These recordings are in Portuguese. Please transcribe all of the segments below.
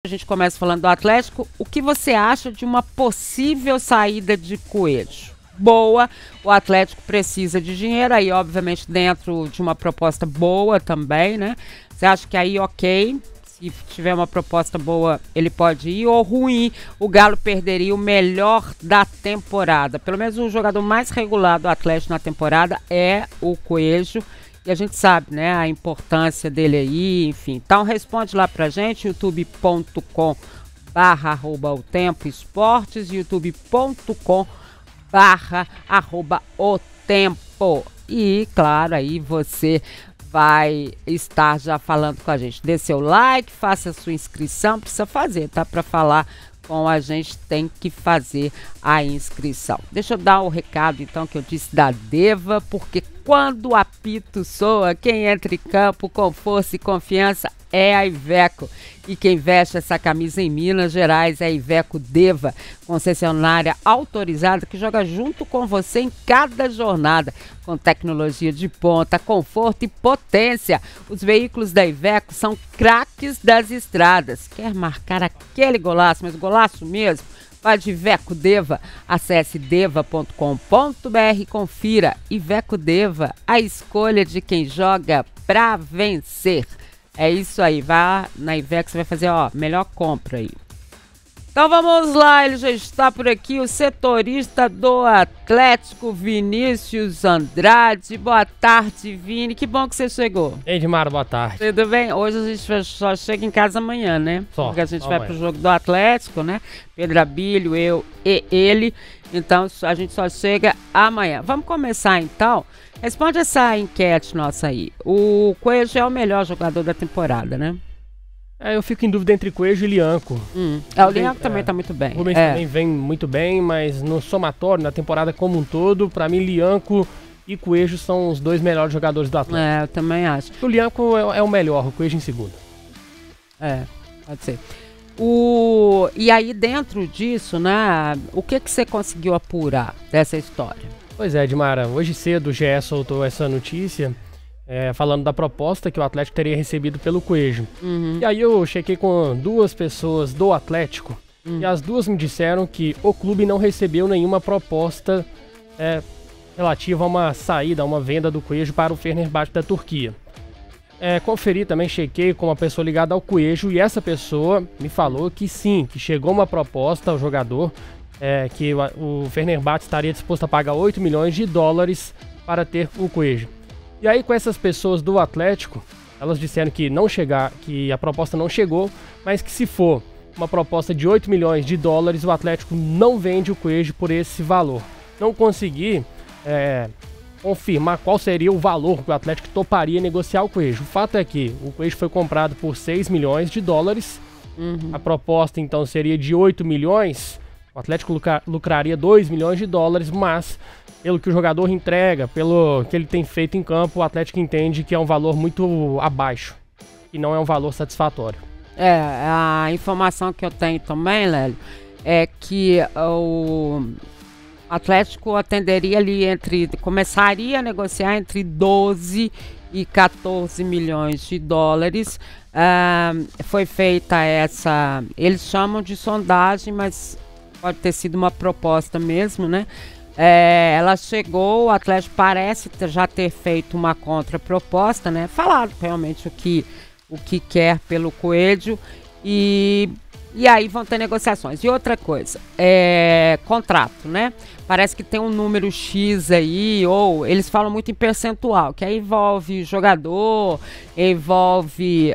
A gente começa falando do Atlético. O que você acha de uma possível saída de Coelho? Boa, o Atlético precisa de dinheiro, aí obviamente dentro de uma proposta boa também, né? Você acha que aí ok, se tiver uma proposta boa ele pode ir, ou ruim, o Galo perderia o melhor da temporada? Pelo menos o jogador mais regular do Atlético na temporada é o Coelho. E a gente sabe, né, a importância dele aí, enfim. Então responde lá pra gente, youtube.com/@otempoesportes, youtube.com/@otempo. E claro, aí você vai estar já falando com a gente. Dê seu like, faça a sua inscrição, precisa fazer, tá? Para falar com a gente tem que fazer a inscrição. Deixa eu dar o recado então que eu disse da Deva, porque quando o apito soa, quem entra em campo com força e confiança é a Iveco. E quem veste essa camisa em Minas Gerais é a Iveco Deva, concessionária autorizada que joga junto com você em cada jornada, com tecnologia de ponta, conforto e potência. Os veículos da Iveco são craques das estradas. Quer marcar aquele golaço, mas golaço mesmo? Vai de Iveco Deva, acesse deva.com.br e confira. Iveco Deva, a escolha de quem joga pra vencer. É isso aí, vá na Iveco, você vai fazer, ó, melhor compra aí. Então vamos lá, ele já está por aqui, o setorista do Atlético, Vinícius Andrade. Boa tarde, Vini, que bom que você chegou. Ei, Edmar, boa tarde. Tudo bem? Hoje a gente só chega em casa amanhã, né? Porque a gente vai pro jogo do Atlético, né? Pedro Abílio, eu e ele. Então a gente só chega amanhã. Vamos começar então. Responde essa enquete nossa aí. O Coelho é o melhor jogador da temporada, né? Eu fico em dúvida entre Coelho e Lianco. O Lianco também tá muito bem. O Rubens também vem muito bem, mas no somatório, na temporada como um todo, pra mim Lianco e Coelho são os dois melhores jogadores do Atlético. Eu também acho. O Lianco é o melhor, o Coelho em segundo. Pode ser. E aí dentro disso, né, o que você conseguiu apurar dessa história? Pois é, Edmara, hoje cedo o GE soltou essa notícia falando da proposta que o Atlético teria recebido pelo Coelho. E aí eu chequei com duas pessoas do Atlético e as duas me disseram que o clube não recebeu nenhuma proposta relativa a uma saída, a uma venda do Coelho para o Fenerbahçe da Turquia. Conferi também, chequei com uma pessoa ligada ao Coelho e essa pessoa me falou que sim, que chegou uma proposta ao jogador, que o Fenerbahçe estaria disposto a pagar 8 milhões de dólares para ter o Coelho. E aí com essas pessoas do Atlético, elas disseram que que a proposta não chegou, mas que se for uma proposta de 8 milhões de dólares, o Atlético não vende o Coelho por esse valor. Não consegui confirmar qual seria o valor que o Atlético toparia negociar o Coelho. O fato é que o Coelho foi comprado por 6 milhões de dólares, a proposta então seria de 8 milhões, o Atlético lucraria 2 milhões de dólares, mas pelo que o jogador entrega, pelo que ele tem feito em campo, o Atlético entende que é um valor muito abaixo e não é um valor satisfatório. A informação que eu tenho também, Lélio, é que o Atlético atenderia ali começaria a negociar entre 12 e 14 milhões de dólares. Foi feita eles chamam de sondagem, mas pode ter sido uma proposta mesmo, né? Ela chegou, o Atlético parece já ter feito uma contraproposta, né? Falado realmente o que quer pelo Coelho e aí vão ter negociações. E outra coisa, contrato, né? Parece que tem um número X aí, ou eles falam muito em percentual, que aí envolve jogador, envolve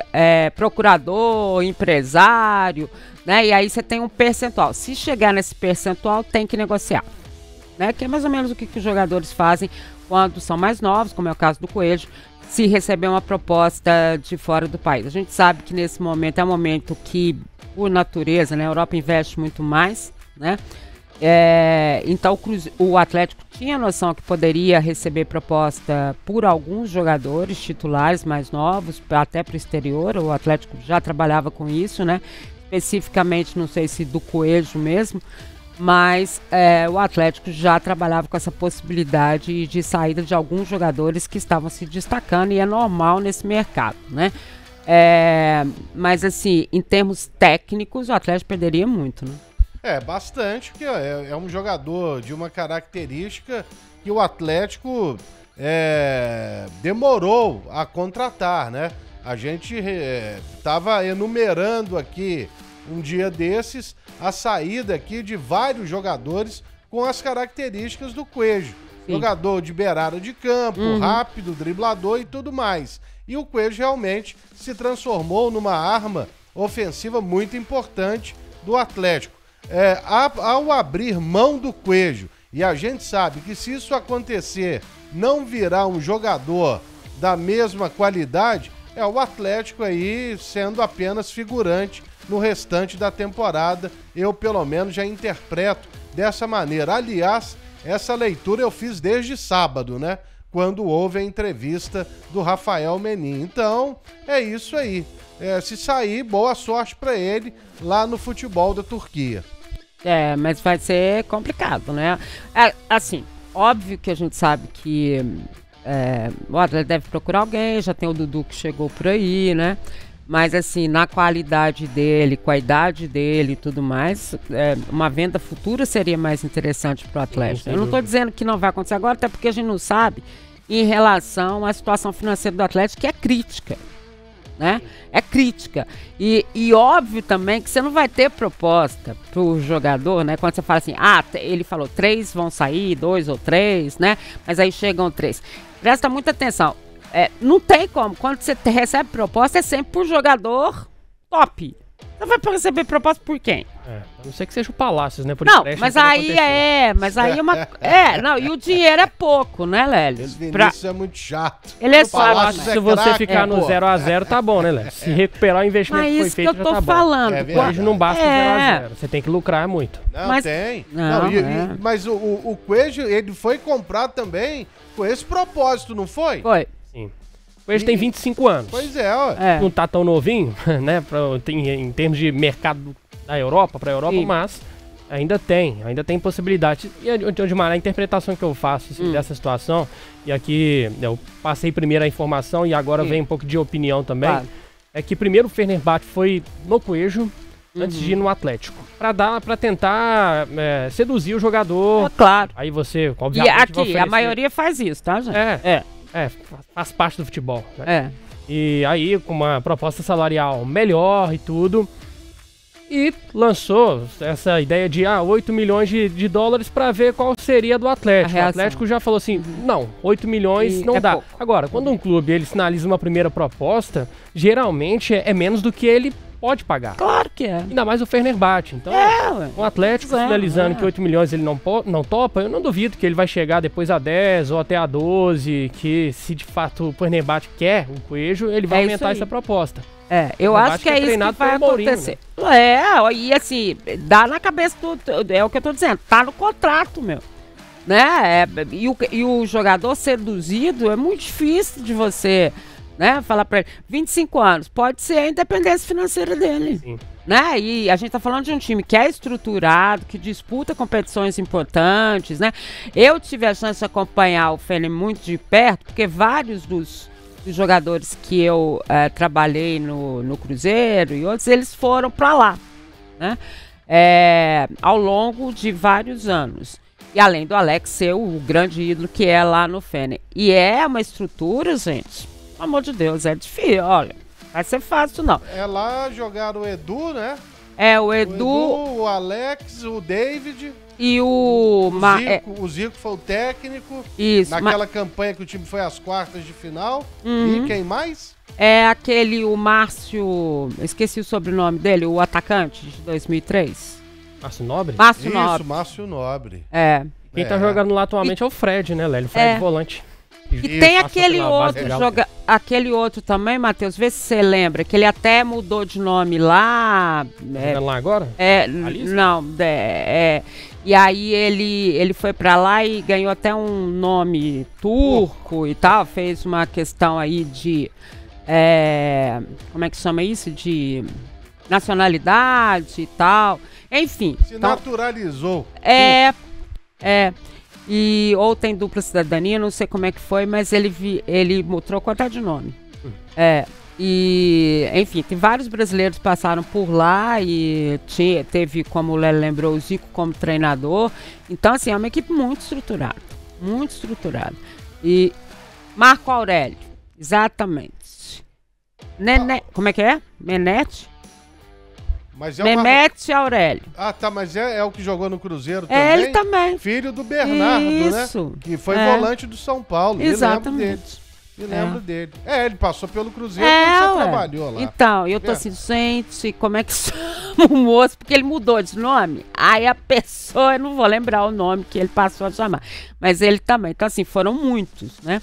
procurador, empresário, né? E aí você tem um percentual. Se chegar nesse percentual, tem que negociar, né? Que é mais ou menos o que os jogadores fazem quando são mais novos, como é o caso do Coelho, se receber uma proposta de fora do país. A gente sabe que nesse momento é um momento que, por natureza, né, a Europa investe muito mais, né? Então o Atlético tinha noção que poderia receber proposta por alguns jogadores titulares mais novos, até para o exterior. O Atlético já trabalhava com isso, né? Especificamente, não sei se do Coelho mesmo, mas o Atlético já trabalhava com essa possibilidade de saída de alguns jogadores que estavam se destacando, e é normal nesse mercado, né? Mas assim, em termos técnicos, o Atlético perderia muito, né? Bastante, porque é um jogador de uma característica que o Atlético demorou a contratar, né? A gente estava enumerando aqui um dia desses a saída aqui de vários jogadores com as características do Coelho. Sim. Jogador de beirada de campo, rápido, driblador e tudo mais. E o Coelho realmente se transformou numa arma ofensiva muito importante do Atlético. Ao abrir mão do Coelho, e a gente sabe que se isso acontecer, não virá um jogador da mesma qualidade, o Atlético aí sendo apenas figurante no restante da temporada. Eu, pelo menos, já interpreto dessa maneira. Aliás, essa leitura eu fiz desde sábado, né? Quando houve a entrevista do Rafael Menin. Então, é isso aí. Se sair, boa sorte para ele lá no futebol da Turquia. Mas vai ser complicado, né? Assim, óbvio que a gente sabe que o Atlético deve procurar alguém, já tem o Dudu que chegou por aí, né? Mas assim, na qualidade dele, com a idade dele e tudo mais, uma venda futura seria mais interessante para o Atlético. Eu não estou dizendo que não vai acontecer agora, até porque a gente não sabe em relação à situação financeira do Atlético, que é crítica, né? É crítica. E óbvio também que você não vai ter proposta para o jogador, né? Quando você fala assim, ele falou 3 vão sair, 2 ou 3, né? Mas aí chegam 3. Presta muita atenção. Não tem como. Quando você recebe proposta, é sempre por jogador top. Você vai receber proposta por quem? A não ser que seja o Palácios, né? Por não, mas aí não, e o dinheiro é pouco, né, Lélio? Esse Vinícius é muito chato. Ele é só. Se você ficar no 0x0, tá bom, né, Lélio? Se recuperar o investimento que foi feito, já tá bom. Mas isso que eu tô falando. Hoje não basta 0x0. Você tem que lucrar muito. Não, mas tem. Mas o Coelho, ele foi comprado também com esse propósito, não foi? Foi. Sim. O Coelho tem 25 anos. Pois é. Não tá tão novinho, né? Em termos de mercado da Europa, pra Europa, mas ainda tem possibilidade. E a interpretação que eu faço assim, dessa situação, e aqui eu passei primeiro a informação e agora vem um pouco de opinião também, é que primeiro o Fenerbahçe foi no Coelho antes de ir no Atlético. Pra tentar seduzir o jogador. Claro. Aí você, obviamente, e aqui, a maioria faz isso, tá, gente? Faz parte do futebol, né? E aí, com uma proposta salarial melhor e tudo, e lançou essa ideia de 8 milhões de dólares para ver qual seria do Atlético. O Atlético já falou assim, não, 8 milhões não dá. Pouco. Agora, quando um clube ele sinaliza uma primeira proposta, geralmente é menos do que ele pode pagar. Claro que é. Ainda mais o Fenerbahçe. Então, o Atlético sinalizando que 8 milhões ele não topa, eu não duvido que ele vai chegar depois a 10 ou até a 12, que se de fato o Fenerbahçe quer o Coelho, ele vai aumentar essa proposta. Eu acho que é isso que vai acontecer. Né? E assim, dá na cabeça é o que eu tô dizendo, tá no contrato, meu. Né? E o jogador seduzido é muito difícil de você... né? Falar pra ele, 25 anos, pode ser a independência financeira dele. Sim. Né? E a gente tá falando de um time que é estruturado, que disputa competições importantes, né? Eu tive a chance de acompanhar o Fener muito de perto, porque vários dos jogadores que eu trabalhei no Cruzeiro e outros, eles foram pra lá, né? Ao longo de vários anos. E além do Alex ser o grande ídolo que é lá no Fener. E é uma estrutura, gente... Pelo amor de Deus, é difícil, olha. Vai ser fácil, não. Lá jogaram o Edu, né? O Edu, o Alex, o David. E o Zico foi o técnico. Isso. Naquela campanha que o time foi às quartas de final. E quem mais? O Márcio... Esqueci o sobrenome dele, o atacante de 2003. Márcio Nobre? Márcio Nobre. Quem tá jogando lá atualmente é o Fred, né, Lélio? Fred volante. E tem aquele outro também, Matheus, vê se você lembra, que ele até mudou de nome lá. Lá agora? Não, e aí ele foi pra lá e ganhou até um nome turco e tal, fez uma questão aí de, como é que chama isso? De nacionalidade e tal, enfim. Se naturalizou. Ou tem dupla cidadania, não sei como é que foi, mas ele trocou até de nome. E, enfim, tem vários brasileiros que passaram por lá e teve, como o Léo lembrou, o Zico como treinador. Então, assim, é uma equipe muito estruturada. Muito estruturada. E Marco Aurélio, exatamente. Como é que é? Menete? Mas é Mehmet Aurélio. Ah, tá, mas é o que jogou no Cruzeiro também? É, ele também. Filho do Bernardo, Isso. né? Que foi volante do São Paulo. Exatamente. Me lembro dele. Ele passou pelo Cruzeiro e você trabalhou lá. Então, eu tô assim, gente, como é que chama o moço? Porque ele mudou de nome. Aí a pessoa, eu não vou lembrar o nome que ele passou a chamar. Mas ele também. Então, assim, foram muitos, né?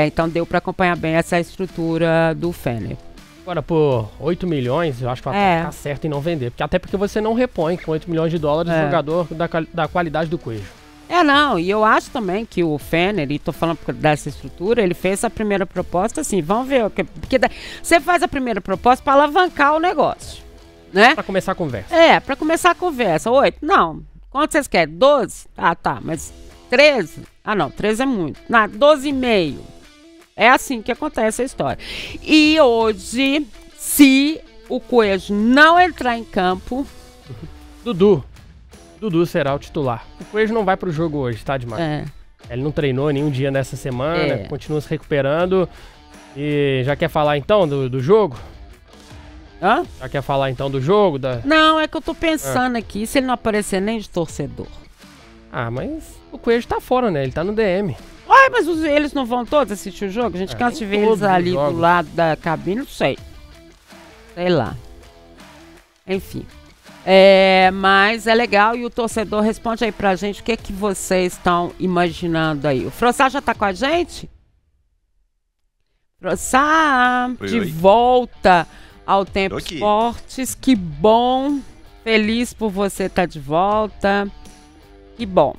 Então deu para acompanhar bem essa estrutura do Fener. Agora, por 8 milhões, eu acho que tá certo em não vender. Até porque você não repõe com 8 milhões de dólares o jogador da qualidade do Coelho. Não, e eu acho também que o Fener, e tô falando dessa estrutura, ele fez essa primeira proposta assim, vamos ver, porque você faz a primeira proposta para alavancar o negócio, né? Para começar a conversa. Para começar a conversa. 8? Não. Quanto vocês querem? 12? Ah, tá, mas 13? Ah, não, 13 é muito. 12,5. É assim que acontece a história. E hoje, se o Coelho não entrar em campo... Dudu será o titular. O Coelho não vai pro jogo hoje, tá, demais? Ele não treinou nenhum dia nessa semana, continua se recuperando. E já quer falar então do jogo? Hã? Já quer falar então do jogo? Não, é que eu tô pensando aqui, se ele não aparecer nem de torcedor. Ah, mas o Coelho tá fora, né? Ele tá no DM. Ué, mas eles não vão todos assistir o jogo? A gente cansa de ver eles ali do lado da cabine, não sei. Sei lá. Enfim. Mas é legal e o torcedor responde aí pra gente o que é que vocês estão imaginando aí. O Frossá já tá com a gente? Frossá, de volta ao Tempo Esportes. Que bom. Feliz por você estar de volta. Que bom.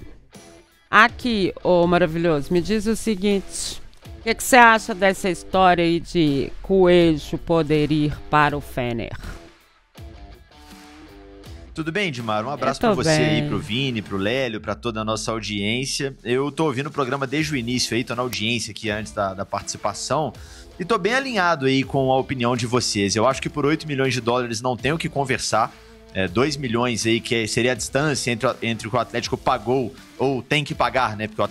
Aqui, maravilhoso, me diz o seguinte. O que você acha dessa história aí de Coelho poder ir para o Fener? Tudo bem, Edmar? Um abraço pra você aí, pro Vini, pro Lélio, pra toda a nossa audiência. Eu tô ouvindo o programa desde o início aí, tô na audiência aqui antes da participação e tô bem alinhado aí com a opinião de vocês. Eu acho que por 8 milhões de dólares não tem o que conversar. 2 milhões aí, que seria a distância entre o que o Atlético pagou, ou tem que pagar, né? Porque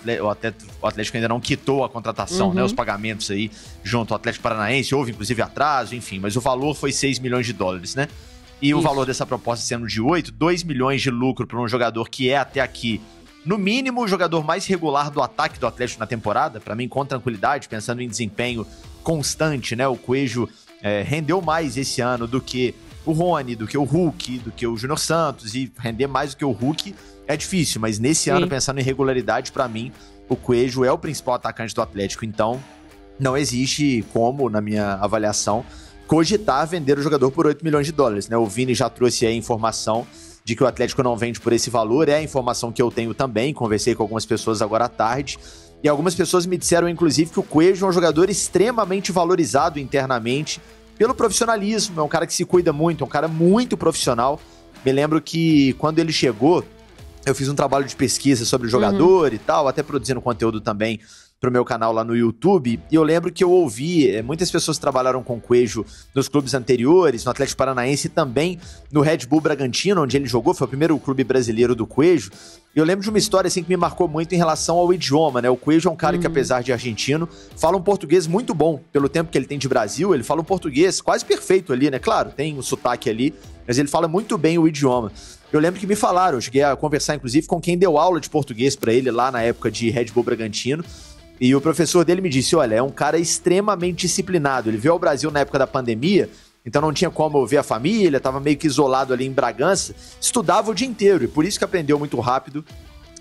o Atlético ainda não quitou a contratação, né? Os pagamentos aí junto ao Atlético Paranaense, houve inclusive atraso, enfim, mas o valor foi 6 milhões de dólares, né? E o valor dessa proposta sendo de 8, 2 milhões de lucro para um jogador que é até aqui, no mínimo, o jogador mais regular do ataque do Atlético na temporada, para mim, com tranquilidade, pensando em desempenho constante, né? O Coelho rendeu mais esse ano do que o Rony, do que o Hulk, do que o Júnior Santos, e render mais do que o Hulk é difícil, mas nesse ano, pensando em regularidade, para mim, o Coelho é o principal atacante do Atlético, então não existe como, na minha avaliação, cogitar vender o jogador por 8 milhões de dólares, né? O Vini já trouxe aí a informação de que o Atlético não vende por esse valor, é a informação que eu tenho também, conversei com algumas pessoas agora à tarde, e algumas pessoas me disseram, inclusive, que o Coelho é um jogador extremamente valorizado internamente, pelo profissionalismo, é um cara que se cuida muito, é um cara muito profissional. Me lembro que quando ele chegou, eu fiz um trabalho de pesquisa sobre o jogador e tal, até produzindo conteúdo também pro meu canal lá no YouTube, e eu lembro que eu ouvi, muitas pessoas trabalharam com o Coelho nos clubes anteriores, no Atlético Paranaense e também no Red Bull Bragantino, onde ele jogou, foi o primeiro clube brasileiro do Coelho, e eu lembro de uma história assim que me marcou muito em relação ao idioma, né? O Coelho é um cara que, apesar de argentino, fala um português muito bom, pelo tempo que ele tem de Brasil, ele fala um português quase perfeito ali, né? Claro, tem um sotaque ali, mas ele fala muito bem o idioma. Eu lembro que me falaram, eu cheguei a conversar inclusive com quem deu aula de português pra ele lá na época de Red Bull Bragantino, e o professor dele me disse, olha, é um cara extremamente disciplinado, ele veio ao Brasil na época da pandemia, então não tinha como ver a família, estava meio que isolado ali em Bragança, estudava o dia inteiro, e por isso que aprendeu muito rápido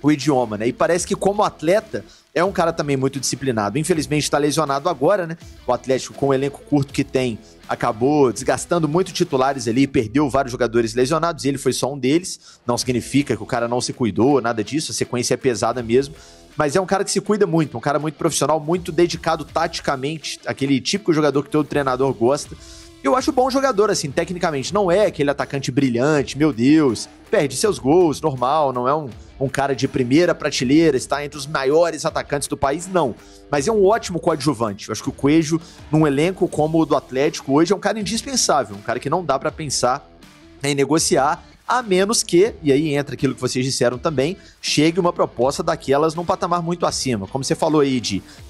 o idioma, né? E parece que como atleta, é um cara também muito disciplinado. Infelizmente está lesionado agora, né? O Atlético, com o elenco curto que tem, acabou desgastando muito titulares ali, perdeu vários jogadores lesionados, e ele foi só um deles. Não significa que o cara não se cuidou, nada disso, a sequência é pesada mesmo. Mas é um cara que se cuida muito, um cara muito profissional, muito dedicado taticamente, aquele típico jogador que todo treinador gosta. Eu acho bom jogador, assim, tecnicamente. Não é aquele atacante brilhante, meu Deus, perde seus gols, normal, não é um cara de primeira prateleira, está entre os maiores atacantes do país, não. Mas é um ótimo coadjuvante. Eu acho que o Coelho, num elenco como o do Atlético, hoje é um cara indispensável, um cara que não dá pra pensar em negociar, a menos que, e aí entra aquilo que vocês disseram também, chegue uma proposta daquelas num patamar muito acima. Como você falou aí,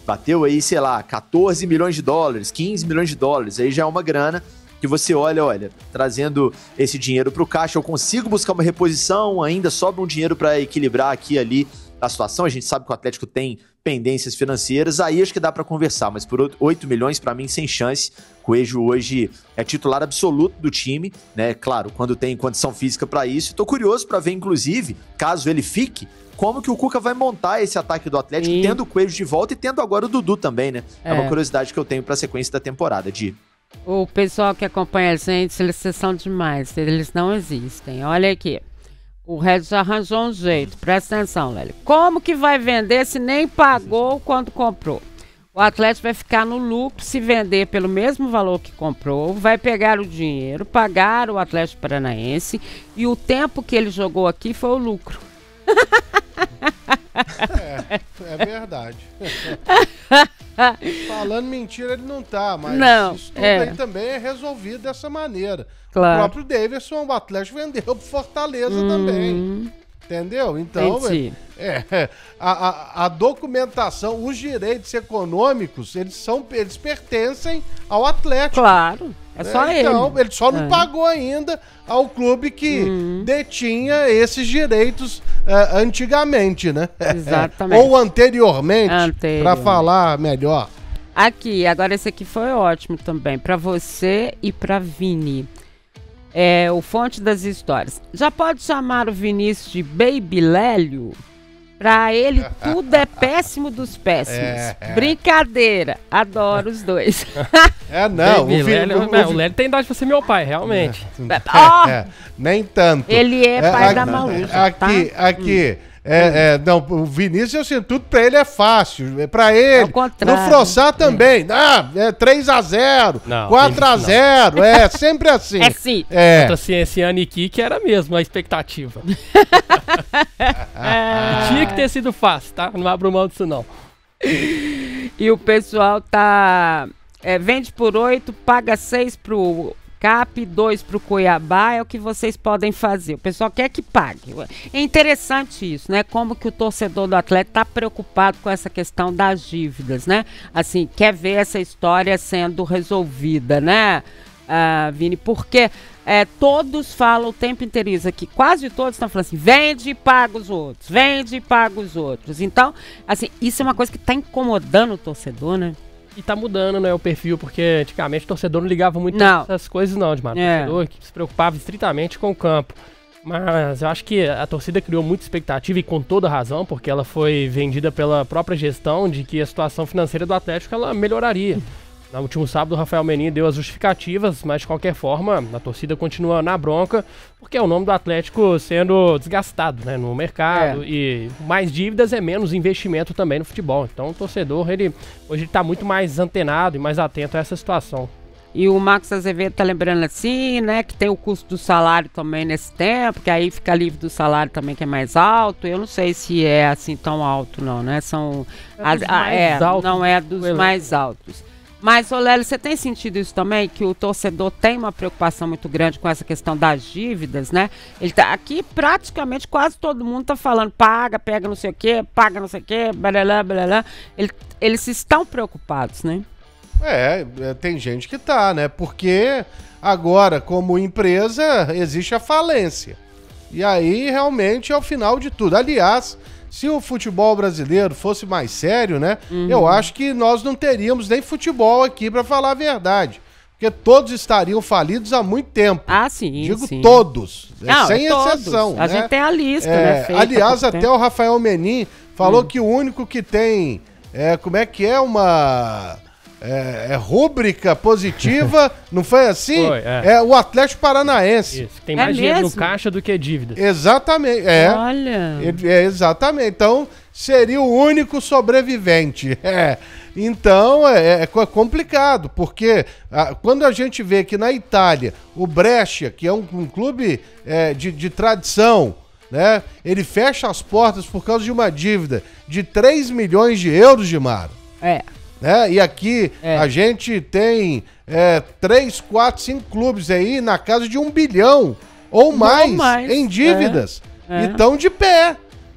bateu aí, sei lá, 14 milhões de dólares, 15 milhões de dólares, aí já é uma grana que você olha, trazendo esse dinheiro pro caixa, eu consigo buscar uma reposição, ainda sobra um dinheiro para equilibrar aqui e ali a situação, a gente sabe que o Atlético tem pendências financeiras, aí acho que dá para conversar, mas por 8 milhões, para mim, sem chance. Coelho hoje é titular absoluto do time, né? Claro, quando tem condição física para isso. Tô curioso para ver, inclusive, caso ele fique, como que o Cuca vai montar esse ataque do Atlético, tendo o Coelho de volta e tendo agora o Dudu também, né? É uma curiosidade que eu tenho pra sequência da temporada, O pessoal que acompanha a gente, eles são demais, eles não existem. Olha aqui. O Regis arranjou um jeito, presta atenção, Lélio. Como que vai vender se nem pagou quando comprou? O Atlético vai ficar no lucro se vender pelo mesmo valor que comprou, vai pegar o dinheiro, pagar o Atlético Paranaense e o tempo que ele jogou aqui foi o lucro. É verdade. Falando mentira, ele não tá, mas isso tudo aí também é resolvido dessa maneira. Claro. O próprio Davidson, o Atlético vendeu pro Fortaleza também. Entendeu? Então, a documentação, os direitos econômicos, eles pertencem ao Atlético. Claro, é só ele. Então, ele só não pagou ainda ao clube que detinha esses direitos antigamente, né? Exatamente. Ou anteriormente, para falar melhor. Aqui, agora esse aqui foi ótimo também, para você e para Vini. O Fonte das Histórias. Já pode chamar o Vinícius de Baby Lélio? Pra ele, tudo é péssimo dos péssimos. Brincadeira. Adoro os dois. Não. O Lélio tem idade pra ser meu pai, realmente. Nem tanto. Ele é pai da Maluca. Aqui. Não, o Vinícius, eu sinto, tudo pra ele é fácil. Pra ele. No Frossá também. É 3-0, 4-0. É sempre assim. É sim. Assim, esse ano aqui que era mesmo a expectativa. Tinha que ter sido fácil, tá? Não abro mão disso, não. E o pessoal tá. Vende por 8, paga 6 pro Cap, 2 pro Cuiabá, é o que vocês podem fazer. O pessoal quer que pague. É interessante isso, né? Como que o torcedor do Atlético tá preocupado com essa questão das dívidas, né? Assim, quer ver essa história sendo resolvida, né, Vini? Porque todos falam o tempo inteiro isso aqui. Quase todos estão falando assim, vende e paga os outros. Vende e paga os outros. Então, assim, isso é uma coisa que tá incomodando o torcedor, né? E tá mudando, né, o perfil, porque antigamente o torcedor não ligava muito essas coisas não, Edmar. O torcedor que se preocupava estritamente com o campo. Mas eu acho que a torcida criou muita expectativa e com toda razão, porque ela foi vendida pela própria gestão de que a situação financeira do Atlético ela melhoraria. No último sábado, o Rafael Menin deu as justificativas, mas de qualquer forma, a torcida continua na bronca, porque é o nome do Atlético sendo desgastado, né, no mercado, e mais dívidas é menos investimento também no futebol. Então o torcedor, hoje está muito mais antenado e mais atento a essa situação. E o Marcos Azevedo tá lembrando assim, né, que tem o custo do salário também nesse tempo, que aí fica livre do salário também, que é mais alto. Eu não sei se é assim tão alto não, né, são... não é dos mais altos. Mas, Lélio, você tem sentido isso também? Que o torcedor tem uma preocupação muito grande com essa questão das dívidas, né? Ele tá aqui, praticamente, quase todo mundo tá falando, paga, pega não sei o quê, paga não sei o quê, blá, blá, blá. Eles estão preocupados, né? Tem gente que tá, né? Porque agora, como empresa, existe a falência. E aí, realmente, é o final de tudo. Aliás, se o futebol brasileiro fosse mais sério, né? Eu acho que nós não teríamos nem futebol aqui, pra falar a verdade. Porque todos estariam falidos há muito tempo. Sim. Digo todos, sem exceção. A gente tem a lista, né? Aliás, até o Rafael Menin falou que o único que tem, como é que é, uma... rúbrica positiva, não foi assim? Foi, é o Atlético Paranaense. Isso, tem mais dinheiro no caixa do que dívidas. Exatamente, Olha. Exatamente, então seria o único sobrevivente. Então é complicado, porque quando a gente vê que na Itália o Brescia, que é um clube de tradição, né, ele fecha as portas por causa de uma dívida de 3 milhões de euros, Gilmar. Né? E aqui a gente tem 3, 4, 5 clubes aí na casa de 1 bilhão ou mais em dívidas. E estão de pé,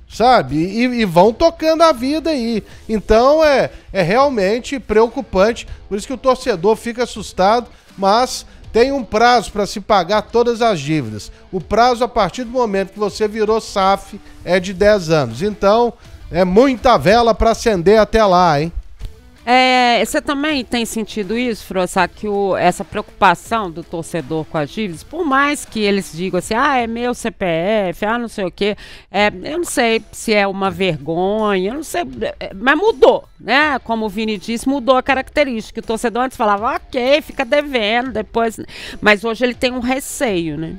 sabe? E vão tocando a vida aí. Então é realmente preocupante. Por isso que o torcedor fica assustado, mas tem um prazo para se pagar todas as dívidas. O prazo, a partir do momento que você virou SAF, é de 10 anos. Então, é muita vela para acender até lá, hein? Você também tem sentido isso, Frossá, que essa preocupação do torcedor com as dívidas, por mais que eles digam assim, é meu CPF, não sei o quê, eu não sei se é uma vergonha, eu não sei, mas mudou, né? Como o Vini disse, mudou a característica. O torcedor antes falava, ok, fica devendo, depois... Mas hoje ele tem um receio, né?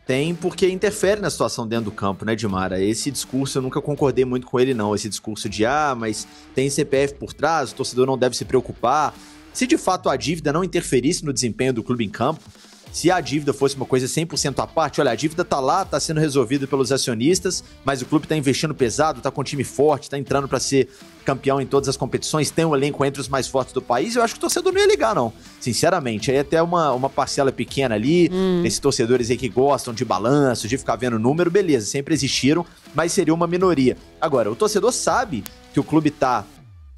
Tem, porque interfere na situação dentro do campo, né, Dimara? Esse discurso eu nunca concordei muito com ele, não. Esse discurso de, mas tem CPF por trás, o torcedor não deve se preocupar. Se de fato a dívida não interferisse no desempenho do clube em campo, se a dívida fosse uma coisa 100% à parte, olha, a dívida tá lá, tá sendo resolvida pelos acionistas, mas o clube tá investindo pesado, tá com um time forte, tá entrando para ser campeão em todas as competições, tem um elenco entre os mais fortes do país, eu acho que o torcedor não ia ligar, não. Sinceramente, aí até uma parcela pequena ali, esses torcedores aí que gostam de balanço, de ficar vendo número, beleza, sempre existiram, mas seria uma minoria. Agora, o torcedor sabe que o clube tá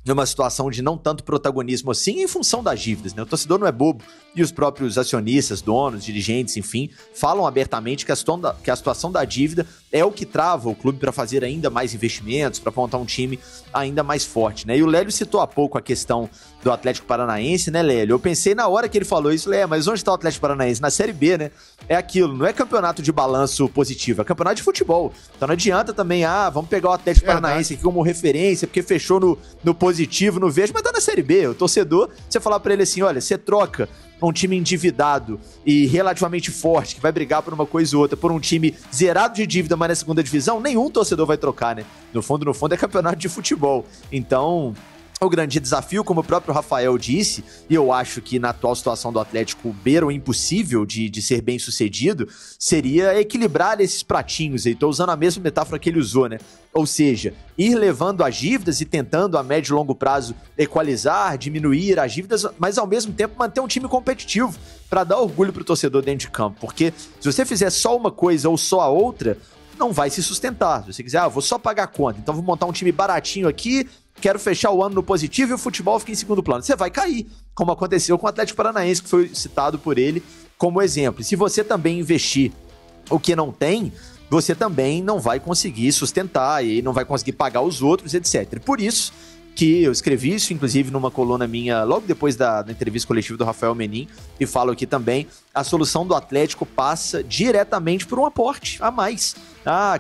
numa situação de não tanto protagonismo assim em função das dívidas, né? O torcedor não é bobo e os próprios acionistas, donos, dirigentes, enfim, falam abertamente que a situação da dívida é o que trava o clube para fazer ainda mais investimentos, para montar um time ainda mais forte, né? E o Lélio citou há pouco a questão do Atlético Paranaense, né, Lélio? Eu pensei na hora que ele falou isso, mas onde está o Atlético Paranaense? Na Série B, né? É aquilo, não é campeonato de balanço positivo, é campeonato de futebol. Então não adianta também, vamos pegar o Atlético Paranaense aqui como referência, porque fechou no positivo, no verde, mas tá na Série B. O torcedor, você falar pra ele assim, olha, você troca um time endividado e relativamente forte, que vai brigar por uma coisa ou outra, por um time zerado de dívida, mas na segunda divisão, nenhum torcedor vai trocar, né? No fundo, é campeonato de futebol. Então, o grande desafio, como o próprio Rafael disse, e eu acho que na atual situação do Atlético beira o impossível de ser bem sucedido, seria equilibrar esses pratinhos aí. Tô usando a mesma metáfora que ele usou, né? Ou seja, ir levando as dívidas e tentando a médio e longo prazo equalizar, diminuir as dívidas, mas ao mesmo tempo manter um time competitivo para dar orgulho pro torcedor dentro de campo. Porque se você fizer só uma coisa ou só a outra, não vai se sustentar. Se você quiser, vou só pagar a conta, então vou montar um time baratinho aqui, quero fechar o ano no positivo e o futebol fica em segundo plano. Você vai cair, como aconteceu com o Atlético Paranaense, que foi citado por ele como exemplo. E se você também investir o que não tem, você também não vai conseguir sustentar e não vai conseguir pagar os outros, etc. Por isso que eu escrevi isso, inclusive, numa coluna minha logo depois da entrevista coletiva do Rafael Menin, e falo aqui também, a solução do Atlético passa diretamente por um aporte a mais.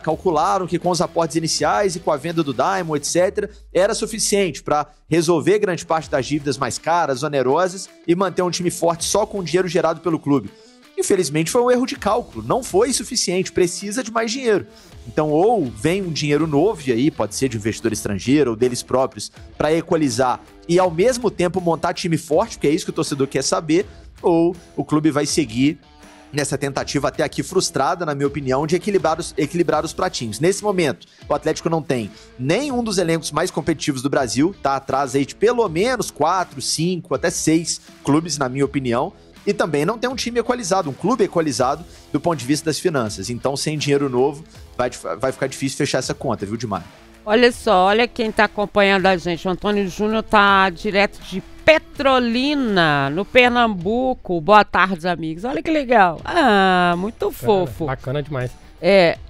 Calcularam que com os aportes iniciais e com a venda do Daimon, etc., era suficiente para resolver grande parte das dívidas mais caras, onerosas, e manter um time forte só com o dinheiro gerado pelo clube. Infelizmente foi um erro de cálculo, não foi suficiente, precisa de mais dinheiro. Então ou vem um dinheiro novo, e aí pode ser de investidor estrangeiro ou deles próprios, para equalizar e ao mesmo tempo montar time forte, porque é isso que o torcedor quer saber, ou o clube vai seguir nessa tentativa até aqui frustrada, na minha opinião, de equilibrar os pratinhos. Nesse momento, o Atlético não tem nenhum dos elencos mais competitivos do Brasil, tá atrás aí de pelo menos 4, 5, até 6 clubes, na minha opinião, e também não tem um time equalizado, um clube equalizado do ponto de vista das finanças. Então, sem dinheiro novo, vai ficar difícil fechar essa conta, viu, Dimar? Olha só, olha quem tá acompanhando a gente. O Antônio Júnior tá direto de Petrolina, no Pernambuco. Boa tarde, amigos. Olha que legal. Muito fofo. Bacana demais.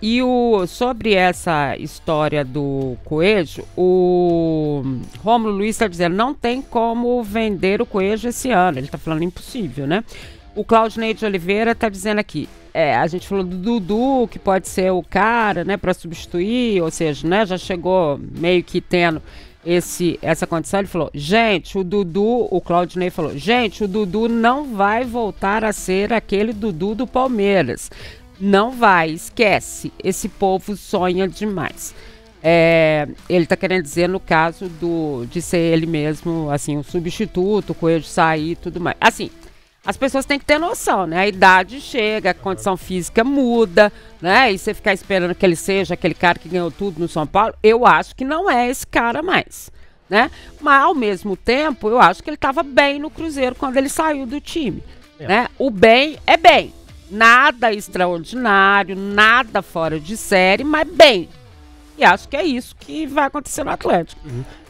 E sobre essa história do Coelho, o Rômulo Luiz está dizendo, não tem como vender o Coelho esse ano. Ele está falando impossível, né? O Claudinei de Oliveira está dizendo aqui, a gente falou do Dudu, que pode ser o cara, né, para substituir, ou seja, né, já chegou meio que tendo essa condição. Ele falou, o Claudinei falou, o Dudu não vai voltar a ser aquele Dudu do Palmeiras. Não vai, esquece. Esse povo sonha demais. Ele está querendo dizer no caso de ser ele mesmo, assim, um substituto, o Coelho sair e tudo mais. Assim, as pessoas têm que ter noção, né? A idade chega, a condição física muda, né? E você ficar esperando que ele seja aquele cara que ganhou tudo no São Paulo, eu acho que não é esse cara mais, né? Mas, ao mesmo tempo, eu acho que ele estava bem no Cruzeiro quando ele saiu do time, né? O bem é bem. Nada extraordinário, nada fora de série, mas bem. E acho que é isso que vai acontecer no Atlético.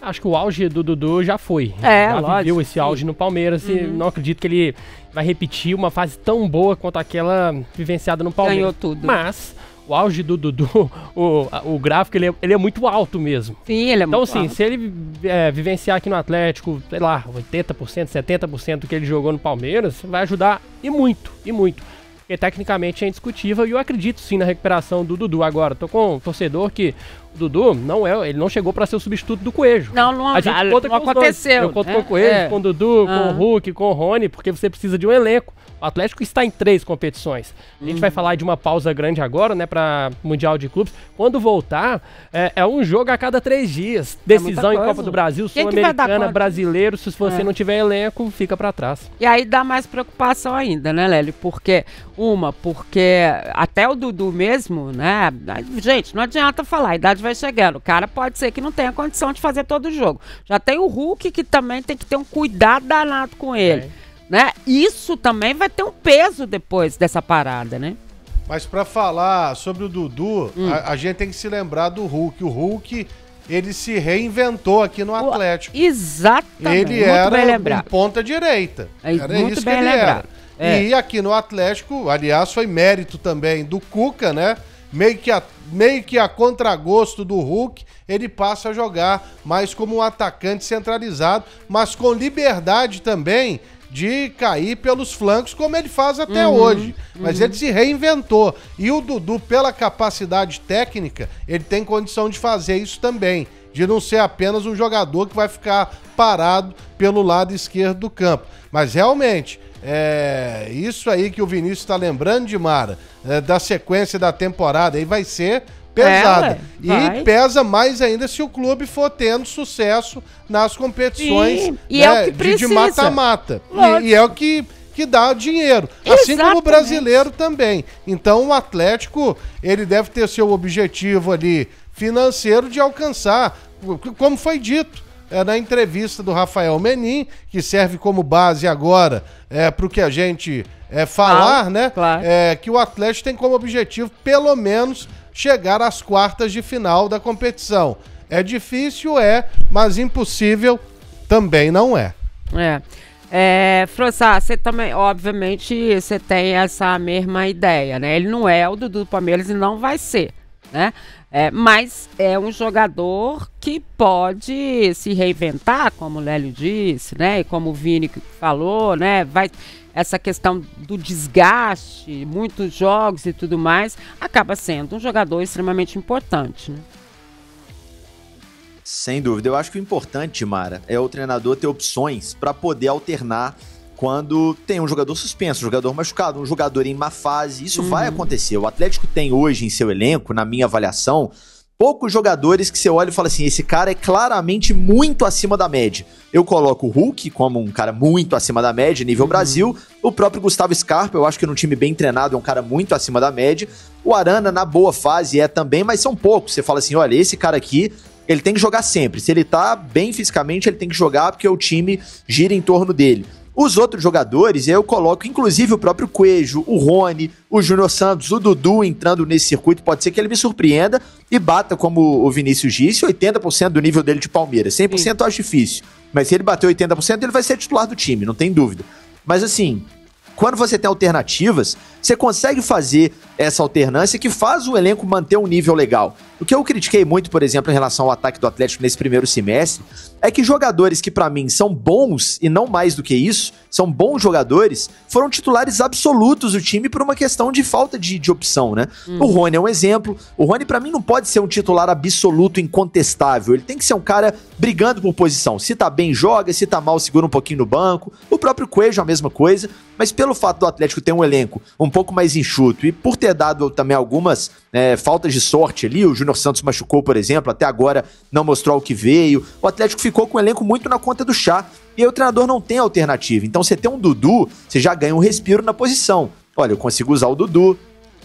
Acho que o auge do Dudu já foi. Já lógico, viveu esse auge no Palmeiras e não acredito que ele vai repetir uma fase tão boa quanto aquela vivenciada no Palmeiras. Ganhou tudo. Mas o auge do Dudu, o gráfico, ele é muito alto mesmo. Sim, ele é então, muito assim, alto. Se ele vivenciar aqui no Atlético, sei lá, 80%, 70% do que ele jogou no Palmeiras, vai ajudar e muito, e muito. Porque tecnicamente é indiscutível e eu acredito sim na recuperação do Dudu. Agora, tô com um torcedor que o Dudu ele não chegou para ser o substituto do Coelho. Não aconteceu. Eu conto com o Coelho, com o Dudu, com o Hulk, com o Rony, porque você precisa de um elenco. O Atlético está em 3 competições. A gente vai falar de uma pausa grande agora, né, para Mundial de Clubes. Quando voltar, é um jogo a cada 3 dias. Decisão em Copa do Brasil, Sul-Americana, Brasileiro. Se você não tiver elenco, fica para trás. E aí dá mais preocupação ainda, né, Lélio? Porque até o Dudu mesmo, né? Gente, não adianta falar, a idade vai chegando. O cara pode ser que não tenha condição de fazer todo o jogo. Já tem o Hulk que também tem que ter um cuidado danado com ele. Né? Isso também vai ter um peso depois dessa parada, né? Mas para falar sobre o Dudu, a gente tem que se lembrar do Hulk. O Hulk, ele se reinventou aqui no Atlético. Exatamente. Ele era um ponta direita. Era isso que ele era. E aqui no Atlético, aliás, foi mérito também do Cuca, né? Meio que a contragosto do Hulk, ele passa a jogar mais como um atacante centralizado, mas com liberdade também de cair pelos flancos, como ele faz até hoje. Mas ele se reinventou. E o Dudu, pela capacidade técnica, ele tem condição de fazer isso também. De não ser apenas um jogador que vai ficar parado pelo lado esquerdo do campo. Mas realmente, isso aí que o Vinícius está lembrando de Mara, da sequência da temporada, aí vai ser pesada. E pesa mais ainda se o clube for tendo sucesso nas competições de mata-mata. E é o que dá dinheiro. Assim como o brasileiro também. Então o Atlético, ele deve ter seu objetivo ali financeiro de alcançar, como foi dito na entrevista do Rafael Menin, que serve como base agora para o que a gente falar, né? Claro. Que o Atlético tem como objetivo, pelo menos, chegar às quartas de final da competição. É difícil, mas impossível também não é. Frossá, você também, obviamente, você tem essa mesma ideia, né? Ele não é o Dudu do Palmeiras e não vai ser, né? Mas é um jogador que pode se reinventar, como o Lélio disse, né? E como o Vini falou, né? Essa questão do desgaste, muitos jogos e tudo mais, acaba sendo um jogador extremamente importante, né? Sem dúvida. Eu acho que o importante, Mara, é o treinador ter opções para poder alternar quando tem um jogador suspenso, um jogador machucado, um jogador em má fase. Isso vai acontecer. O Atlético tem hoje em seu elenco, na minha avaliação, poucos jogadores que você olha e fala assim, esse cara é claramente muito acima da média. Eu coloco o Hulk como um cara muito acima da média, nível Brasil. O próprio Gustavo Scarpa, eu acho que num time bem treinado é um cara muito acima da média. O Arana, na boa fase, também, mas são poucos. Você fala assim, olha, esse cara aqui, ele tem que jogar sempre. Se ele tá bem fisicamente, ele tem que jogar porque o time gira em torno dele. Os outros jogadores, eu coloco inclusive o próprio Coelho, o Rony, o Júnior Santos, o Dudu entrando nesse circuito, pode ser que ele me surpreenda e bata, como o Vinícius disse, 80% do nível dele de Palmeiras. 100% eu acho difícil, mas se ele bater 80%, ele vai ser titular do time, não tem dúvida. Mas assim, quando você tem alternativas, você consegue fazer essa alternância que faz o elenco manter um nível legal. O que eu critiquei muito, por exemplo, em relação ao ataque do Atlético nesse primeiro semestre, é que jogadores que pra mim são bons, e não mais do que isso, são bons jogadores, foram titulares absolutos do time por uma questão de falta de opção, né? O Rony é um exemplo. O Rony pra mim não pode ser um titular absoluto, incontestável. Ele tem que ser um cara brigando por posição. Se tá bem, joga. Se tá mal, segura um pouquinho no banco. O próprio Coelho, a mesma coisa. Mas pelo fato do Atlético ter um elenco um pouco mais enxuto. E por ter dado também algumas faltas de sorte ali, o Júnior Santos machucou, por exemplo, até agora não mostrou o que veio. O Atlético ficou com o elenco muito na conta do chá. E aí o treinador não tem alternativa. Então você tem um Dudu, você já ganha um respiro na posição. Olha, eu consigo usar o Dudu.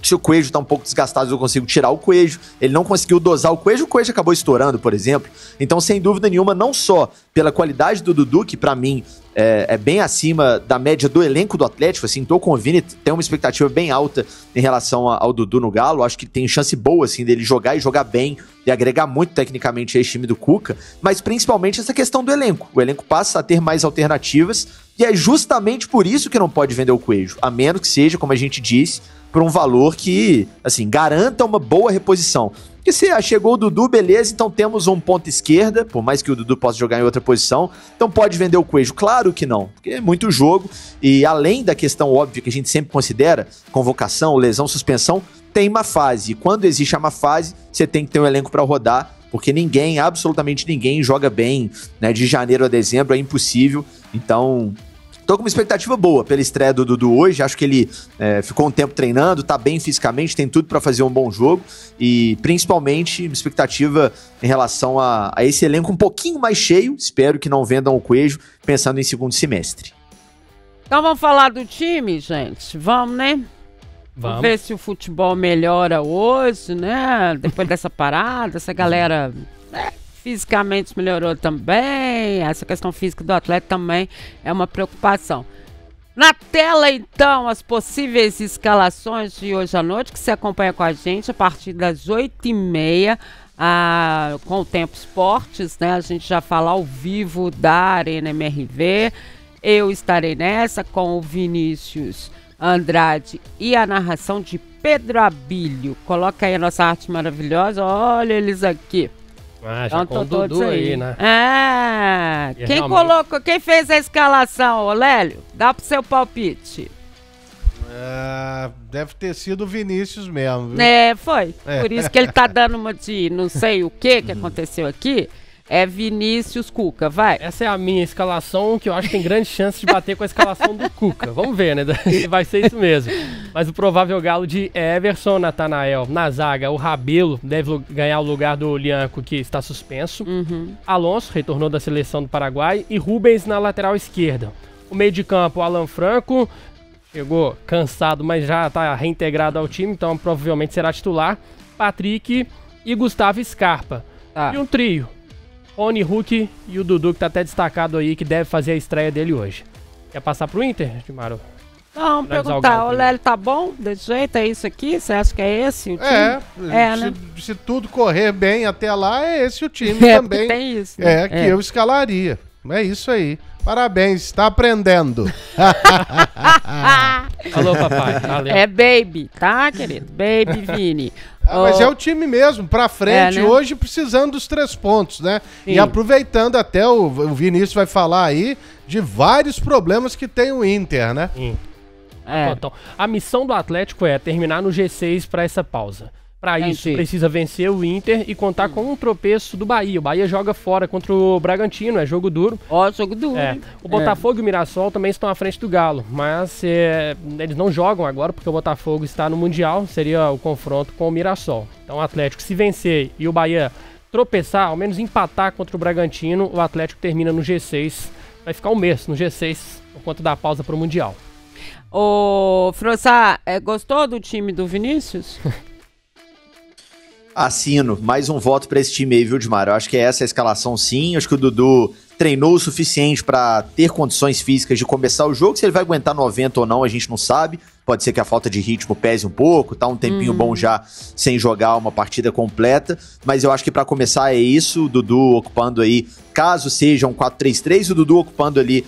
Se o Coelho tá um pouco desgastado, eu consigo tirar o Coelho. Ele não conseguiu dosar o Coelho acabou estourando, por exemplo. Então, sem dúvida nenhuma, não só pela qualidade do Dudu, que pra mim é bem acima da média do elenco do Atlético, assim, tô com o Vini, tem uma expectativa bem alta em relação ao Dudu no Galo. Acho que tem chance boa, assim, dele jogar e jogar bem e agregar muito tecnicamente a esse time do Cuca, mas principalmente essa questão do elenco. O elenco passa a ter mais alternativas e é justamente por isso que não pode vender o Coelho, a menos que seja, como a gente disse, por um valor que, assim, garanta uma boa reposição. Porque se chegou o Dudu, beleza, então temos um ponta esquerda, por mais que o Dudu possa jogar em outra posição, então pode vender o Coelho? Claro que não, porque é muito jogo, e além da questão óbvia que a gente sempre considera, convocação, lesão, suspensão, tem uma fase, e quando existe uma fase, você tem que ter um elenco para rodar, porque ninguém, absolutamente ninguém, joga bem, né, de janeiro a dezembro, é impossível, então... Tô com uma expectativa boa pela estreia do Dudu hoje, acho que ele ficou um tempo treinando, tá bem fisicamente, tem tudo pra fazer um bom jogo e principalmente uma expectativa em relação a esse elenco um pouquinho mais cheio, espero que não vendam o Coelho pensando em segundo semestre. Então vamos falar do time, gente, vamos, né? Vamos ver se o futebol melhora hoje, né? Depois dessa parada, essa galera... fisicamente melhorou também, essa questão física do atleta também é uma preocupação. Na tela, então, as possíveis escalações de hoje à noite, que você acompanha com a gente a partir das 8h30, com o Tempo Esportes, né? A gente já fala ao vivo da Arena MRV. Eu estarei nessa com o Vinícius Andrade e a narração de Pedro Abílio. Coloca aí a nossa arte maravilhosa, olha eles aqui. Já então, com o Dudu aí, né? Quem colocou, quem fez a escalação, ô Lélio? Dá pro seu palpite. Deve ter sido o Vinícius mesmo, viu? Foi. Por isso que ele tá dando uma de não sei o que aconteceu aqui. É Vinícius Cuca, vai. Essa é a minha escalação, que eu acho que tem grande chance de bater com a escalação do Cuca. Vamos ver, né? Vai ser isso mesmo. Mas o provável galo de Everson, Natanael na zaga. O Rabelo deve ganhar o lugar do Lianco, que está suspenso. Alonso retornou da seleção do Paraguai. E Rubens na lateral esquerda. O meio de campo, Alan Franco. Chegou cansado, mas já está reintegrado ao time, então provavelmente será titular. Patrick e Gustavo Scarpa. E um trio. Rony, Hulk e o Dudu, que tá até destacado aí, que deve fazer a estreia dele hoje. Quer passar pro Inter, Maro? Não, perguntar, o Lélio tá bom desse jeito? É isso aqui? Você acha que é esse o time? Né? Se tudo correr bem até lá, é esse o time também. Tem isso, né? Que eu escalaria. É isso aí. Parabéns, tá aprendendo. Alô, papai. Valeu. É baby, tá, querido? Baby Vini. Mas é o time mesmo, pra frente, né? Hoje precisando dos 3 pontos, né? Sim. E aproveitando até, o Vinícius vai falar aí de vários problemas que tem o Inter, né? Sim. Então, a missão do Atlético é terminar no G6 para essa pausa. Para isso, precisa vencer o Inter e contar com um tropeço do Bahia. O Bahia joga fora contra o Bragantino, é jogo duro. Jogo duro. O Botafogo e o Mirassol também estão à frente do Galo, mas eles não jogam agora porque o Botafogo está no Mundial, seria o confronto com o Mirassol. Então o Atlético, se vencer e o Bahia tropeçar, ao menos empatar contra o Bragantino, o Atlético termina no G6. Vai ficar um mês no G6 por conta da pausa para o Mundial. Ô, Frossá, gostou do time do Vinícius? Assino, mais um voto pra esse time aí, viu, Dimar? Eu acho que é essa a escalação, sim. Acho que o Dudu treinou o suficiente pra ter condições físicas de começar o jogo. Se ele vai aguentar 90 ou não, a gente não sabe. Pode ser que a falta de ritmo pese um pouco, tá um tempinho bom já sem jogar uma partida completa. Mas eu acho que pra começar é isso, o Dudu ocupando aí, caso seja um 4-3-3, o Dudu ocupando ali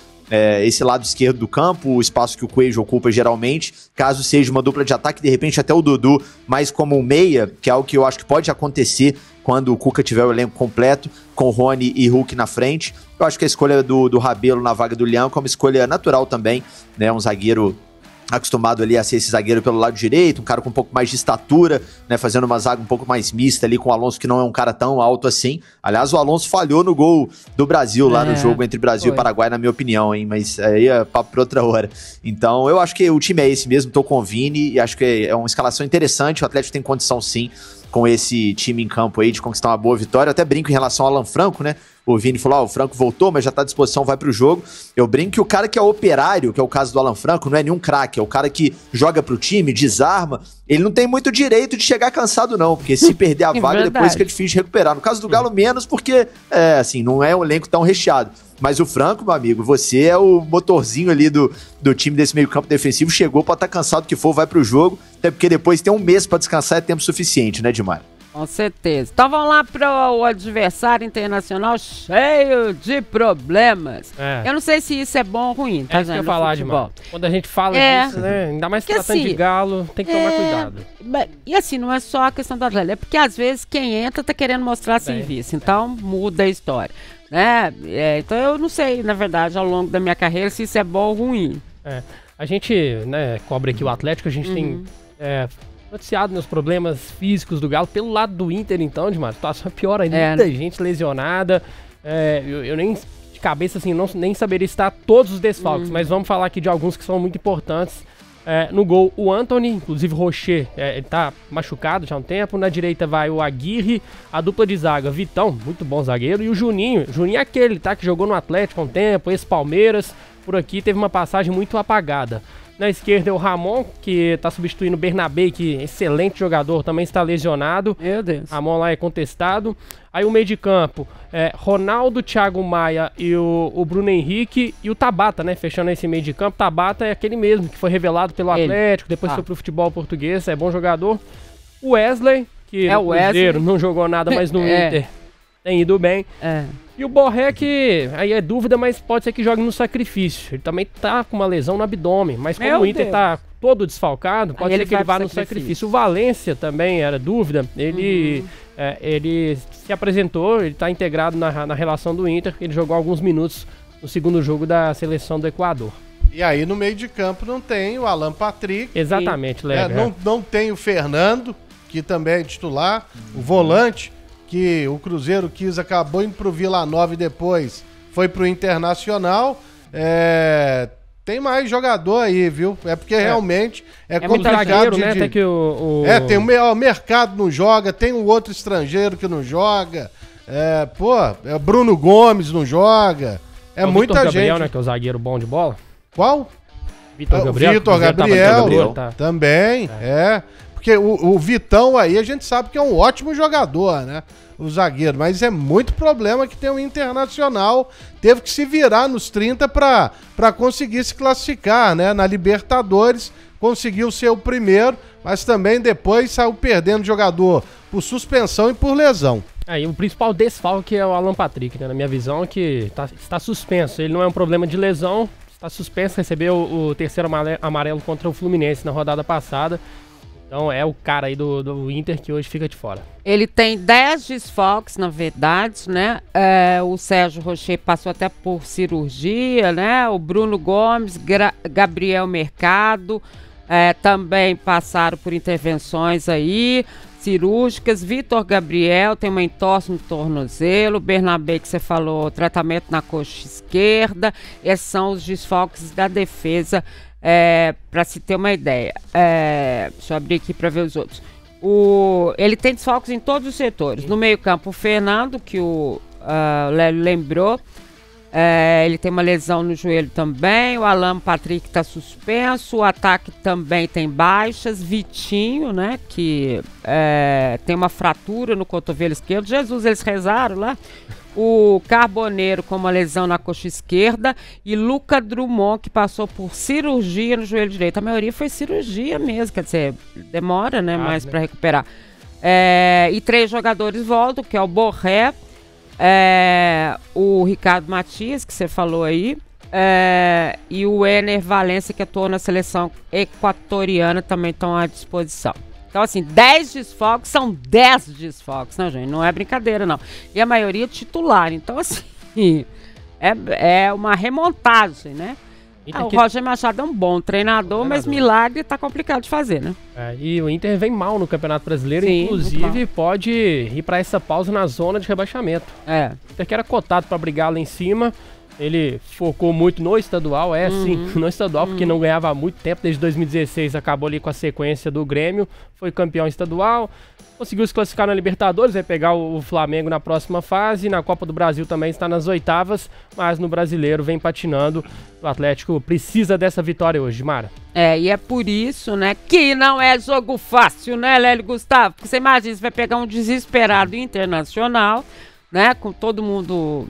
esse lado esquerdo do campo, o espaço que o Coelho ocupa geralmente, caso seja uma dupla de ataque, de repente até o Dudu mais como um meia, que é algo que eu acho que pode acontecer quando o Cuca tiver o elenco completo, com Rony e Hulk na frente. Eu acho que a escolha do Rabelo na vaga do Lianco é uma escolha natural também, né? Um zagueiro acostumado ali a ser esse zagueiro pelo lado direito, um cara com um pouco mais de estatura, né, fazendo uma zaga um pouco mais mista ali com o Alonso, que não é um cara tão alto assim. Aliás, o Alonso falhou no gol do Brasil lá no jogo entre Brasil e Paraguai, na minha opinião, hein, mas aí é papo pra outra hora. Então, eu acho que o time é esse mesmo, tô com o Vini, e acho que é uma escalação interessante, o Atlético tem condição sim, com esse time em campo aí, de conquistar uma boa vitória. Eu até brinco em relação ao Alan Franco, né? O Vini falou, o Franco voltou, mas já tá à disposição, vai pro jogo. Eu brinco que o cara que é operário, que é o caso do Alan Franco, não é nenhum craque, é o cara que joga pro time, desarma, ele não tem muito direito de chegar cansado não, porque se perder a vaga, depois fica difícil de recuperar. No caso do Galo, menos, porque, assim, não é um elenco tão recheado. Mas o Franco, meu amigo, você é o motorzinho ali do time desse meio campo defensivo, chegou, pode estar cansado que for, vai pro jogo, até porque depois tem um mês pra descansar, é tempo suficiente, né, Dimar? Com certeza. Então vamos lá para o adversário internacional cheio de problemas. Eu não sei se isso é bom ou ruim, tá, gente? É isso que eu ia falar, Dimar. Quando a gente fala disso, né? Ainda mais tratando assim, de Galo, tem que tomar cuidado. E assim, não é só a questão do Atlético, é porque às vezes quem entra tá querendo mostrar serviço, então muda a história. Né? Então eu não sei, na verdade, ao longo da minha carreira, se isso é bom ou ruim. A gente, né, cobre aqui o Atlético, a gente tem noticiado nos problemas físicos do Galo. Pelo lado do Inter, então, Dimar, a situação é pior ainda, muita gente lesionada. Eu nem de cabeça, assim, nem saberia citar todos os desfalques, mas vamos falar aqui de alguns que são muito importantes. No gol, o Antony, inclusive o Rocher, ele tá machucado já há um tempo. Na direita vai o Aguirre, a dupla de zaga, Vitão, muito bom zagueiro, e o Juninho. Juninho é aquele, tá, que jogou no Atlético há um tempo, ex-Palmeiras, por aqui teve uma passagem muito apagada. Na esquerda é o Ramon, que tá substituindo o Bernabé, que é excelente jogador, também está lesionado. Meu Deus. Ramon lá é contestado. Aí o meio de campo, Ronaldo, Thiago Maia e o Bruno Henrique e o Tabata, né? Fechando esse meio de campo. Tabata é aquele mesmo, que foi revelado pelo Atlético, depois foi pro futebol português, é bom jogador. O Wesley, que no Cruzeiro não jogou nada, mas no Inter tem ido bem. E o Borré, que aí é dúvida, mas pode ser que jogue no sacrifício. Ele também tá com uma lesão no abdômen, mas como o Inter tá todo desfalcado, pode ser que ele vá no sacrifício. O Valência também era dúvida, ele se apresentou, ele tá integrado na relação do Inter, ele jogou alguns minutos no segundo jogo da seleção do Equador. E aí no meio de campo não tem o Alan Patrick. Exatamente, Léo. Não tem o Fernando, que também é titular, o volante, que o Cruzeiro acabou indo pro Vila Nova e depois foi pro Internacional. Tem mais jogador aí, viu? É porque realmente é complicado zagueiro, né? Até que tem o mercado não joga, tem um outro estrangeiro que não joga. Bruno Gomes não joga. Muita Vitor Gabriel, gente. Né? Que é o zagueiro bom de bola. Qual? Vitor Gabriel. Vitor Gabriel também, Porque o Vitão aí a gente sabe que é um ótimo jogador, né? O zagueiro, mas é muito problema que tem o Internacional, teve que se virar nos 30 para conseguir se classificar, né? Na Libertadores, conseguiu ser o primeiro, mas também depois saiu perdendo jogador por suspensão e por lesão. Aí o principal desfalque é o Alan Patrick, né? Na minha visão, que está suspenso. Ele não é um problema de lesão, está suspenso, recebeu o terceiro amarelo contra o Fluminense na rodada passada. Então é o cara aí do Inter que hoje fica de fora. Ele tem 10 desfalques, na verdade, né? O Sérgio Rocher passou até por cirurgia, né? O Bruno Gomes, Gabriel Mercado, também passaram por intervenções aí, cirúrgicas. Vitor Gabriel tem uma entorse no tornozelo. Bernabé, que você falou, tratamento na coxa esquerda. Esses são os desfalques da defesa. Para se ter uma ideia, deixa eu abrir aqui para ver os outros. Ele tem desfalques em todos os setores. No meio campo, o Fernando, que o Lélio lembrou, ele tem uma lesão no joelho também. O Alan Patrick está suspenso. O ataque também tem baixas. Vitinho, né, que tem uma fratura no cotovelo esquerdo. Jesus, eles rezaram lá. O Carboneiro com uma lesão na coxa esquerda e Luca Drummond, que passou por cirurgia no joelho direito. A maioria foi cirurgia mesmo, quer dizer, demora, né, mais para recuperar. E 3 jogadores voltam, que é o Borré, o Ricardo Matias, que você falou aí, e o Ener Valencia, que atuou na seleção equatoriana, também estão à disposição. Então, assim, 10 desfalques são 10 desfalques, né, gente? Não é brincadeira, não. E a maioria titular. Então, assim, é uma remontagem, né? O Roger Machado é um bom treinador, mas milagre tá complicado de fazer, né? E o Inter vem mal no Campeonato Brasileiro, sim, inclusive pode ir para essa pausa na zona de rebaixamento. O Inter que era cotado para brigar lá em cima, ele focou muito no estadual, sim, no estadual, porque não ganhava há muito tempo, desde 2016 acabou ali com a sequência do Grêmio, foi campeão estadual, conseguiu se classificar na Libertadores, vai pegar o Flamengo na próxima fase, na Copa do Brasil também está nas oitavas, mas no Brasileiro vem patinando. O Atlético precisa dessa vitória hoje, Mara. E é por isso, né, que não é jogo fácil, né, Lélio Gustavo? Porque você imagina, você vai pegar um desesperado Internacional, né, com todo mundo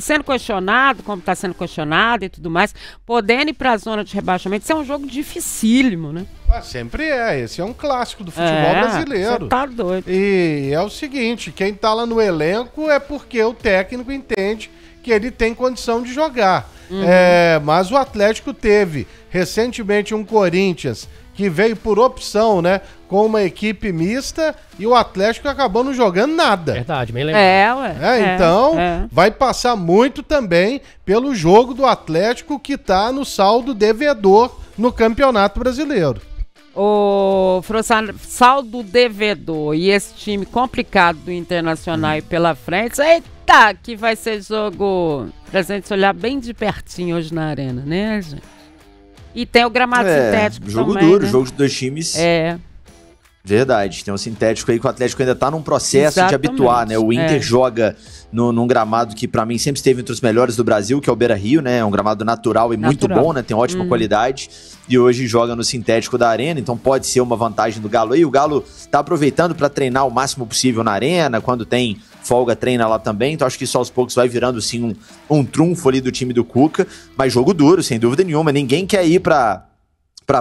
sendo questionado, como está sendo questionado e tudo mais, podendo ir para a zona de rebaixamento. Isso é um jogo dificílimo, né? Sempre esse é um clássico do futebol brasileiro. Você tá doido. E é o seguinte, quem tá lá no elenco é porque o técnico entende que ele tem condição de jogar. Mas o Atlético teve recentemente um Corinthians que veio por opção, né, com uma equipe mista, e o Atlético acabou não jogando nada. Verdade, bem lembrado. Então, vai passar muito também pelo jogo do Atlético, que tá no saldo devedor no Campeonato Brasileiro. O saldo devedor e esse time complicado do Internacional aí pela frente, eita, que vai ser jogo pra gente olhar bem de pertinho hoje na arena, né, gente? E tem o gramado sintético jogo também, duro, né? jogo de dois times. Verdade, tem um sintético aí que o Atlético ainda tá num processo de habituar, né? O Inter joga num gramado que pra mim sempre esteve entre os melhores do Brasil, que é o Beira-Rio, né? É um gramado natural e muito bom, né? Tem ótima qualidade. E hoje joga no sintético da Arena, então pode ser uma vantagem do Galo aí. O Galo tá aproveitando pra treinar o máximo possível na Arena, quando tem folga treina lá também, então acho que isso aos poucos vai virando sim um trunfo ali do time do Cuca, mas jogo duro, sem dúvida nenhuma. Ninguém quer ir pra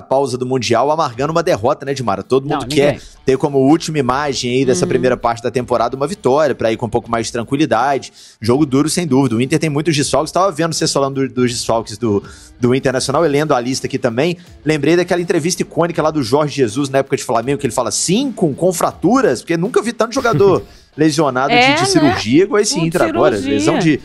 pausa do Mundial amargando uma derrota, né, Dimara? Todo mundo quer ter como última imagem aí dessa primeira parte da temporada uma vitória, pra ir com um pouco mais de tranquilidade. Jogo duro, sem dúvida. O Inter tem muitos desfalques. Tava vendo vocês falando dos desfalques do Internacional, e lendo a lista aqui também, lembrei daquela entrevista icônica lá do Jorge Jesus, na época de Flamengo, que ele fala 5 com fraturas, porque nunca vi tanto jogador lesionado de cirurgia, igual esse Inter agora. Lesão de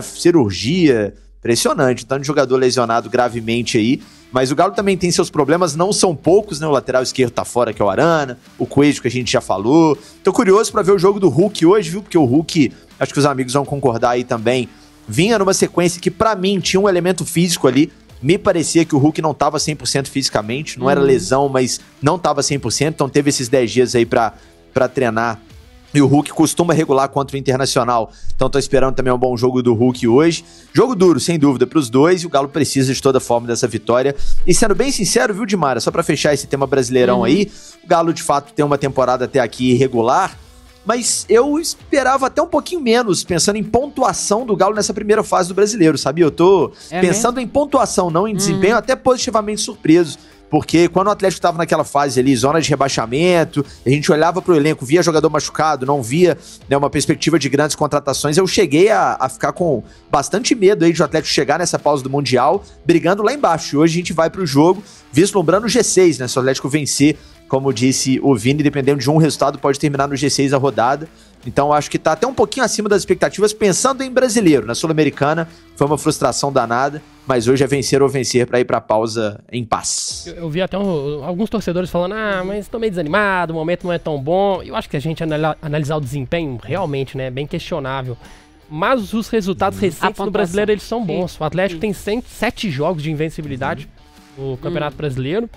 cirurgia, impressionante. Tanto de jogador lesionado gravemente aí. Mas o Galo também tem seus problemas, não são poucos, né? O lateral esquerdo tá fora, que é o Arana, o Coelho, que a gente já falou. Tô curioso pra ver o jogo do Hulk hoje, viu? Porque o Hulk, acho que os amigos vão concordar aí também, vinha numa sequência que pra mim tinha um elemento físico ali. Me parecia que o Hulk não tava 100% fisicamente, não era lesão, mas não tava 100%, então teve esses 10 dias aí pra treinar. E o Hulk costuma regular contra o Internacional. Então tô esperando também um bom jogo do Hulk hoje. Jogo duro, sem dúvida, pros dois. E o Galo precisa de toda forma dessa vitória. E sendo bem sincero, viu, Dimara? Só pra fechar esse tema brasileirão aí. O Galo, de fato, tem uma temporada até aqui irregular. Mas eu esperava até um pouquinho menos, pensando em pontuação do Galo nessa primeira fase do Brasileiro, sabia? Eu tô pensando em pontuação, não em desempenho, até positivamente surpreso. Porque quando o Atlético estava naquela fase ali, zona de rebaixamento, a gente olhava pro elenco, via jogador machucado, não via, né, uma perspectiva de grandes contratações, eu cheguei a ficar com bastante medo aí de o Atlético chegar nessa pausa do Mundial, brigando lá embaixo. E hoje a gente vai pro jogo vislumbrando o G6, né? Se o Atlético vencer, como disse o Vini, dependendo de um resultado, pode terminar no G6 a rodada. Então acho que tá até um pouquinho acima das expectativas, pensando em brasileiro. Na Sul-Americana foi uma frustração danada, mas hoje é vencer ou vencer para ir pra pausa em paz. Eu vi até alguns torcedores falando, mas tô meio desanimado, o momento não é tão bom. Eu acho que a gente analisar o desempenho, realmente, né, é bem questionável. Mas os resultados recentes no Brasileiro, eles são bons. O Atlético tem 7 jogos de invencibilidade no Campeonato Brasileiro.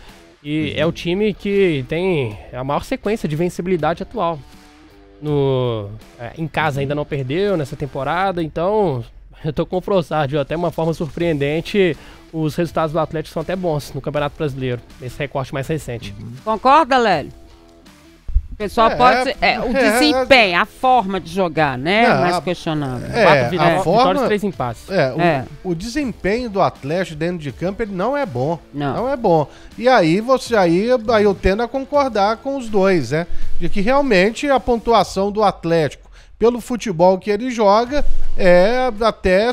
E é o time que tem a maior sequência de vencibilidade atual. Em casa ainda não perdeu nessa temporada, então eu tô com o Frossard, até uma forma surpreendente. Os resultados do Atlético são até bons no Campeonato Brasileiro, esse recorte mais recente. Concorda, Lélio? O pessoal pode... o desempenho, a forma de jogar, né? Mais questionável. 4 vitórias, 3 empates. O desempenho do Atlético dentro de campo, ele não é bom. Não é bom. E aí, aí eu tendo a concordar com os dois, né? De que realmente a pontuação do Atlético, pelo futebol que ele joga, é até,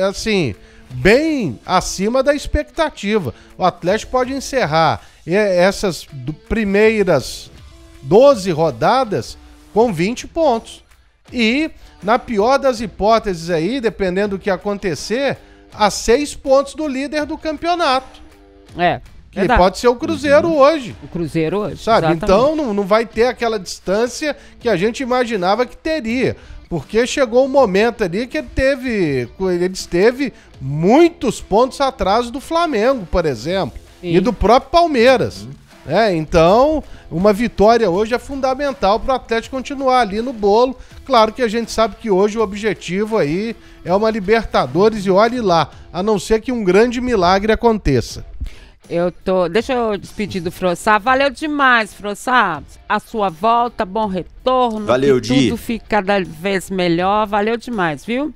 assim, bem acima da expectativa. O Atlético pode encerrar essas primeiras 12 rodadas com 20 pontos. E, na pior das hipóteses aí, dependendo do que acontecer, a 6 pontos do líder do campeonato. Que verdade. pode ser o Cruzeiro hoje. O Cruzeiro hoje, sabe? exatamente. Então não vai ter aquela distância que a gente imaginava que teria. Porque chegou um momento ali que ele esteve muitos pontos atrás do Flamengo, por exemplo. Sim. E do próprio Palmeiras. Então, uma vitória hoje é fundamental para o Atlético continuar ali no bolo. Claro que a gente sabe que hoje o objetivo aí é uma Libertadores e olhe lá, a não ser que um grande milagre aconteça. Deixa eu despedir do Frossá. Valeu demais, Frossá. A sua volta, bom retorno. Valeu, Di. Tudo fica cada vez melhor. Valeu demais, viu?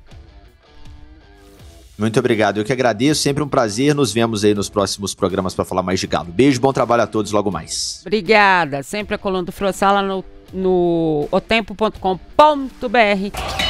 Muito obrigado. Eu que agradeço. Sempre um prazer. Nos vemos aí nos próximos programas para falar mais de Galo. Beijo, bom trabalho a todos logo mais. Obrigada. Sempre a coluna do Frossá lá no otempo.com.br.